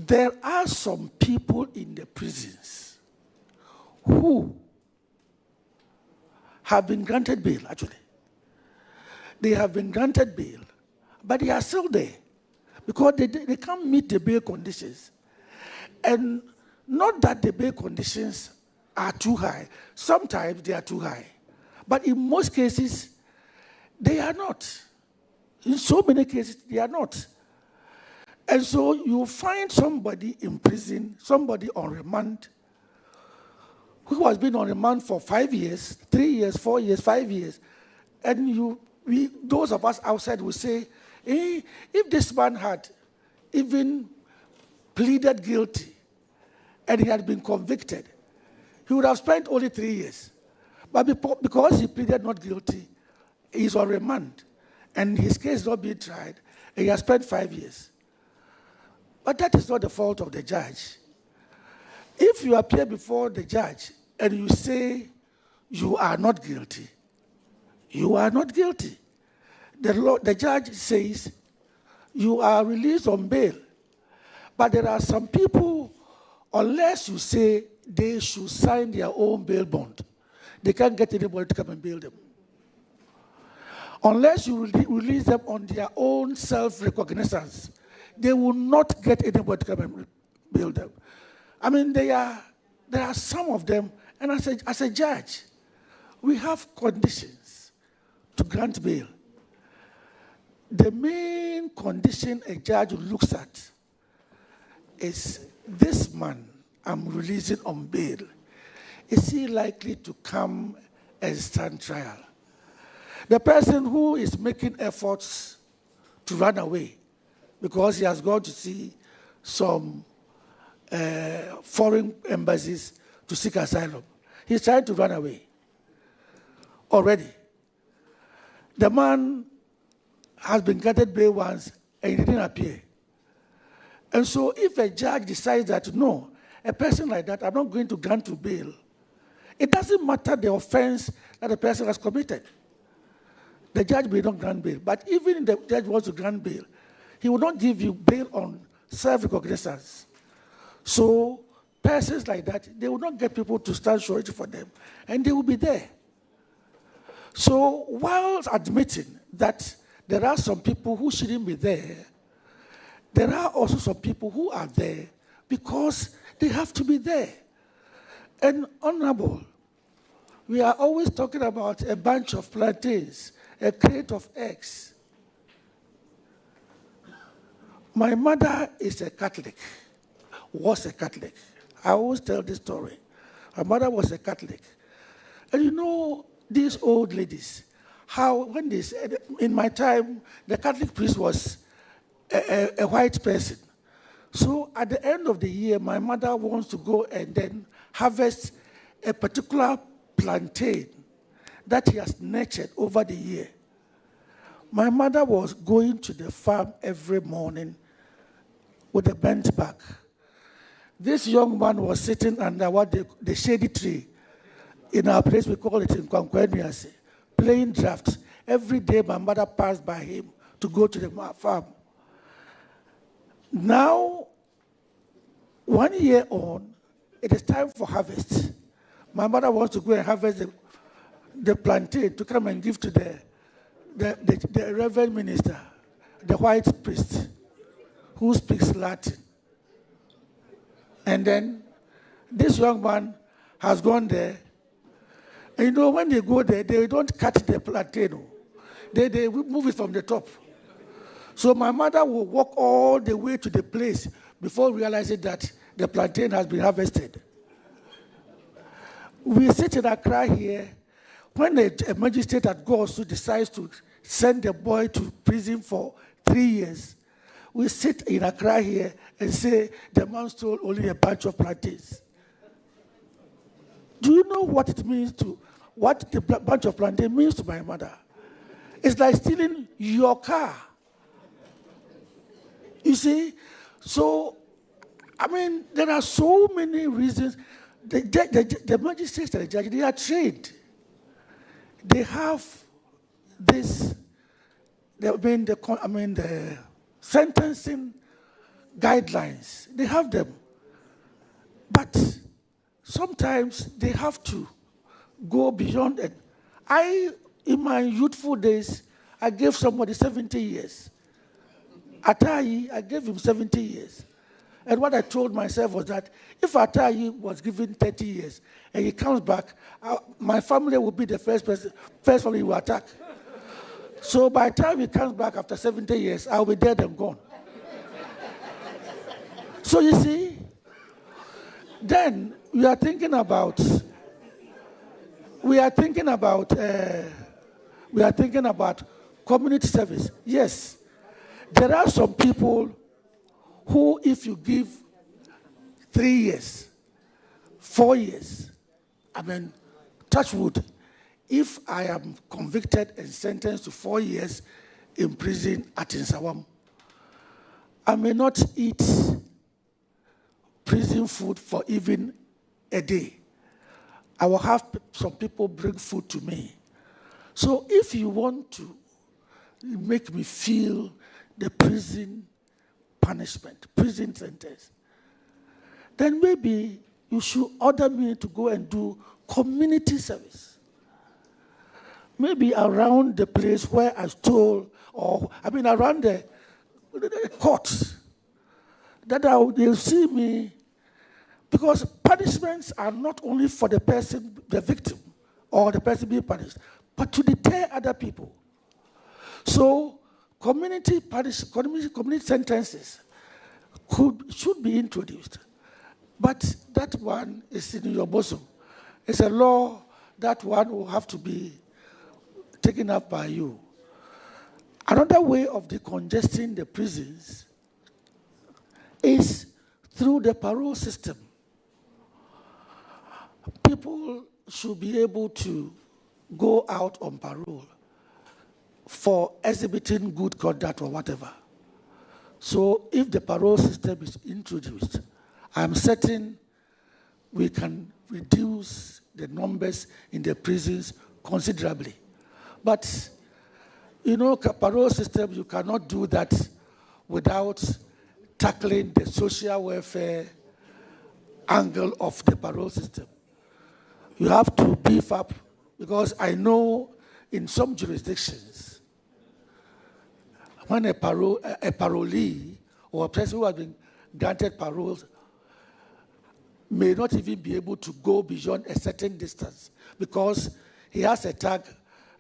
There are some people in the prisons who have been granted bail, actually. They have been granted bail, but they are still there because they can't meet the bail conditions. And not that the bail conditions are too high. Sometimes they are too high. But in most cases, they are not. In so many cases, they are not. And so you find somebody in prison, somebody on remand, who has been on remand for 5 years, 3 years, 4 years, 5 years, and those of us outside will say, hey, if this man had even pleaded guilty and he had been convicted, he would have spent only 3 years. But because he pleaded not guilty, he's on remand, and his case is not being tried, and he has spent 5 years. But that is not the fault of the judge. If you appear before the judge and you say you are not guilty, you are not guilty. The judge says you are released on bail. But there are some people, unless you say they should sign their own bail bond, they can't get anybody to come and bail them. Unless you release them on their own self-recognizance, they will not get anybody to come and bail them. I mean, there are some of them, and as a judge, we have conditions to grant bail. The main condition a judge looks at is, this man I'm releasing on bail, is he likely to come and stand trial? The person who is making efforts to run away because he has gone to see some foreign embassies to seek asylum, he's trying to run away already. The man has been granted bail once and he didn't appear. And so if a judge decides that, no, a person like that, I'm not going to grant to bail, it doesn't matter the offense that the person has committed. The judge may not grant bail, but even if the judge wants to grant bail, he will not give you bail on self-recognizance. So persons like that, they will not get people to stand surety for them, and they will be there. So while admitting that there are some people who shouldn't be there, there are also some people who are there because they have to be there. And honorable, we are always talking about a bunch of plantains, a crate of eggs. My mother is a Catholic, was a Catholic. I always tell this story. My mother was a Catholic. And you know, these old ladies, how when they said, in my time, the Catholic priest was a white person. So at the end of the year, my mother wants to go and then harvest a particular plantain that he has nurtured over the year. My mother was going to the farm every morning with a bent back. This young man was sitting under the shady tree. In our place, we call it in Kwankwanuase, playing drafts. Every day, my mother passed by him to go to the farm. Now, 1 year on, it is time for harvest. My mother wants to go and harvest the plantain to come and give to the reverend minister, the white priest, who speaks Latin. And then this young man has gone there. And you know, when they go there, they don't cut the plantain. They move it from the top. So my mother will walk all the way to the place before realizing that the plantain has been harvested. We sit in Accra here. When a magistrate at Gosu decides to send the boy to prison for 3 years, we sit in Accra here and say, the man stole only a bunch of plantains. Do you know what it means what the bunch of plantain means to my mother? It's like stealing your car. You see? So, I mean, there are so many reasons. The magistrates and the judge, they are trained. They have this, the sentencing guidelines. They have them. But sometimes they have to go beyond it. In my youthful days, I gave somebody 70 years. Ataa, I gave him 70 years. And what I told myself was that if Ataa was given 30 years and he comes back, my family will be the first family he will attack. So by the time he comes back after 70 years, I'll be dead and gone. So you see, then we are thinking about community service. Yes, there are some people who, if you give 3 years, 4 years, touch wood, if I am convicted and sentenced to 4 years in prison at Nsawam, I may not eat prison food for even a day. I will have some people bring food to me. So if you want to make me feel the prison punishment, prison sentence, then maybe you should order me to go and do community service. Maybe around the place where I stole, or around the courts, that they'll see me. Because punishments are not only for the person, the victim, or the person being punished, but to deter other people. So community sentences should be introduced. But that one is in your bosom. It's a law. That one will have to be taken up by you. Another way of decongesting the prisons is through the parole system. People should be able to go out on parole for exhibiting good conduct or whatever. So if the parole system is introduced, I'm certain we can reduce the numbers in the prisons considerably. But, parole system, you cannot do that without tackling the social welfare angle of the parole system. You have to beef up, because I know in some jurisdictions, when a parolee or a person who has been granted paroles may not even be able to go beyond a certain distance because he has a tag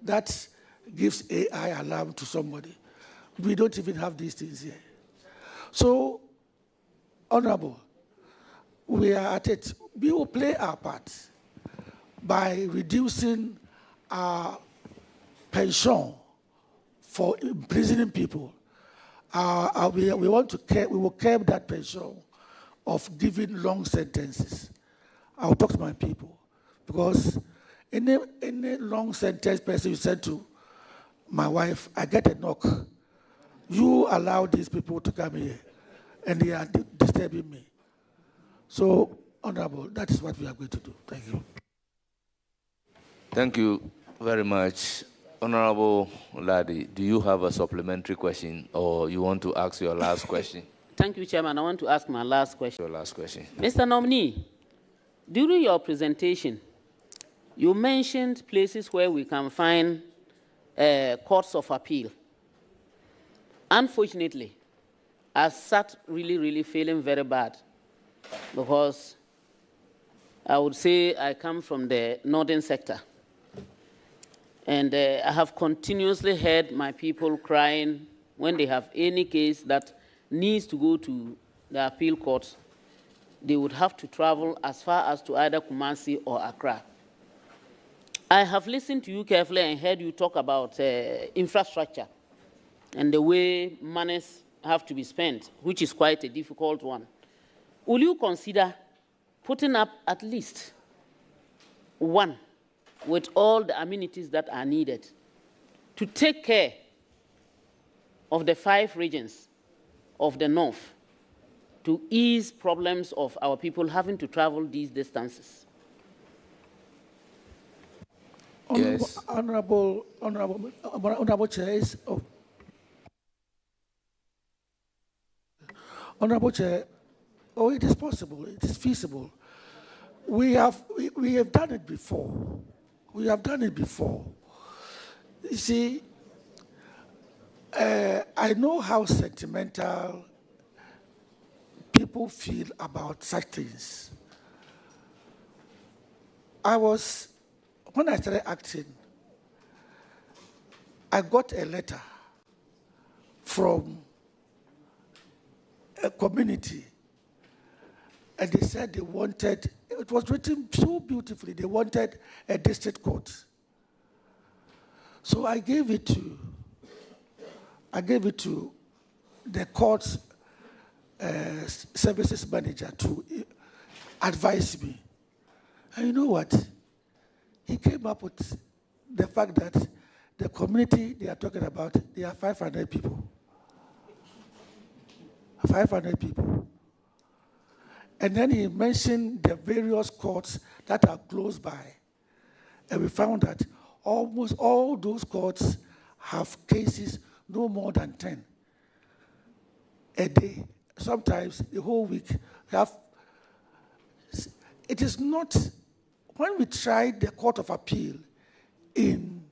that gives AI alarm to somebody. We don't even have these things here. So, Honorable, we are at it. We will play our part by reducing our pension for imprisoning people. We will curb that pension of giving long sentences. I'll talk to my people, because any long sentence person you send to my wife, I get a knock. You allow these people to come here, and they are disturbing me. So, Honorable, that is what we are going to do. Thank you. Thank you very much. Honorable Ladi, do you have a supplementary question, or you want to ask your last question? Thank you, Chairman. I want to ask my last question. Your last question. Mr. Nominee, during your presentation, you mentioned places where we can find courts of appeal. Unfortunately, I sat really feeling very bad, because I would say I come from the northern sector. And I have continuously heard my people crying when they have any case that needs to go to the appeal court. They would have to travel as far as to either Kumasi or Accra. I have listened to you carefully and heard you talk about infrastructure and the way monies have to be spent, which is quite a difficult one. Will you consider putting up at least one with all the amenities that are needed to take care of the 5 regions of the north, to ease problems of our people having to travel these distances? Yes. Honorable Chair, Honorable Chair, oh, it is possible, it is feasible. We have done it before. We have done it before. You see, I know how sentimental people feel about such things. When I started acting, I got a letter from a community, and they said they wanted, it was written so beautifully, they wanted a district court. So I gave it to the court's services manager to advise me. And you know what? He came up with the fact that the community they are talking about, they are 500 people. 500 people. And then he mentioned the various courts that are close by. And we found that almost all those courts have cases no more than 10 a day. Sometimes the whole week. It is not, when we tried the Court of Appeal in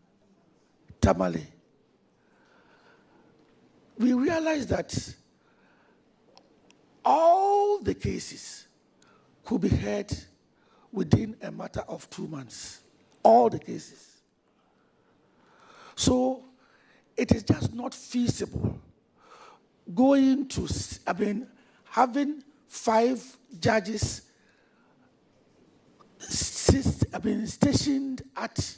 Tamale, we realized that all the cases could be heard within a matter of 2 months. All the cases. So it is just not feasible having 5 judges stationed at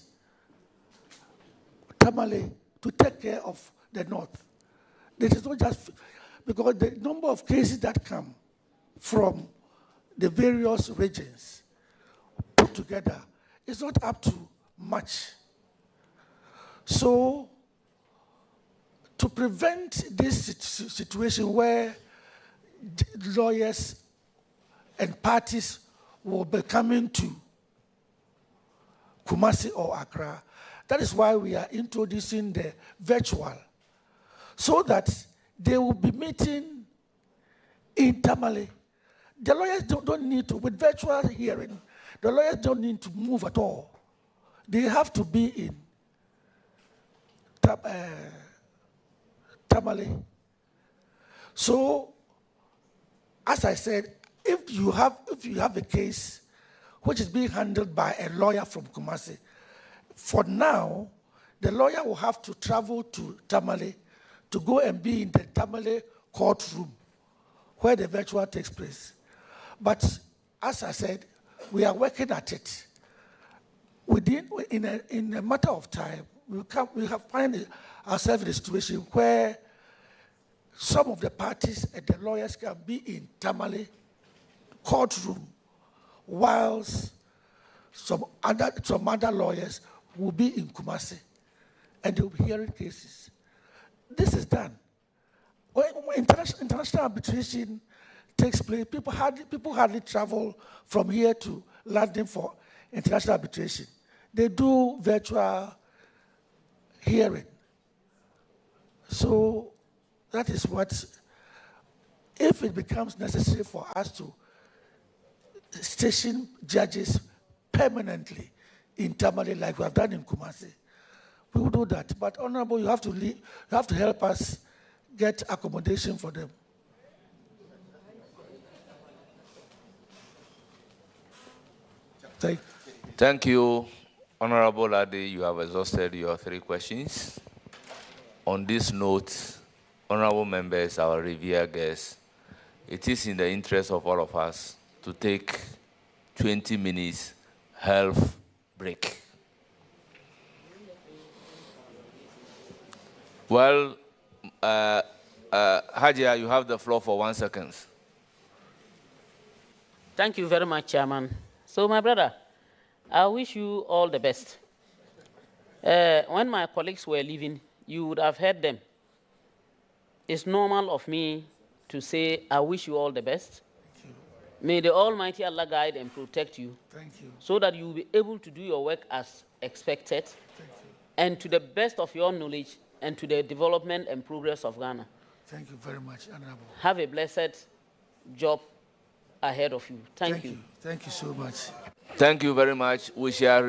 Tamale to take care of the North. This is not just because the number of cases that come from the various regions put together is not up to much. So, to prevent this situation where lawyers and parties will be coming to Kumasi or Accra, that is why we are introducing the virtual, so that they will be meeting in Tamale. The lawyers don't need to, with virtual hearing, the lawyers don't need to move at all. They have to be in Tamale. So, as I said, if you have a case which is being handled by a lawyer from Kumasi, for now, the lawyer will have to travel to Tamale to go and be in the Tamale courtroom where the virtual takes place. But as I said, we are working at it. In a matter of time, we have find ourselves in a situation where some of the parties and the lawyers can be in Tamale courtroom, whilst some other lawyers will be in Kumasi, and they'll be hearing cases. This is done. When international arbitration takes place, people hardly travel from here to London for international arbitration. They do virtual hearing. So that is what, if it becomes necessary for us to station judges permanently in Tamale like we have done in Kumasi, we will do that. But Honorable, you have to help us get accommodation for them. Thank you, Honorable Adi. You have exhausted your 3 questions. On this note, honorable members, our revered guests, it is in the interest of all of us to take 20 minutes health break. Well, Hajia, you have the floor for 1 second. Thank you very much, Chairman. So, my brother, I wish you all the best. When my colleagues were leaving, you would have heard them. It's normal of me to say, I wish you all the best. May the Almighty Allah guide and protect you. Thank you. So that you will be able to do your work as expected. Thank you. And to the best of your knowledge and to the development and progress of Ghana. Thank you very much, Honorable. Have a blessed job ahead of you. Thank you. Thank you so much. Thank you very much. We shall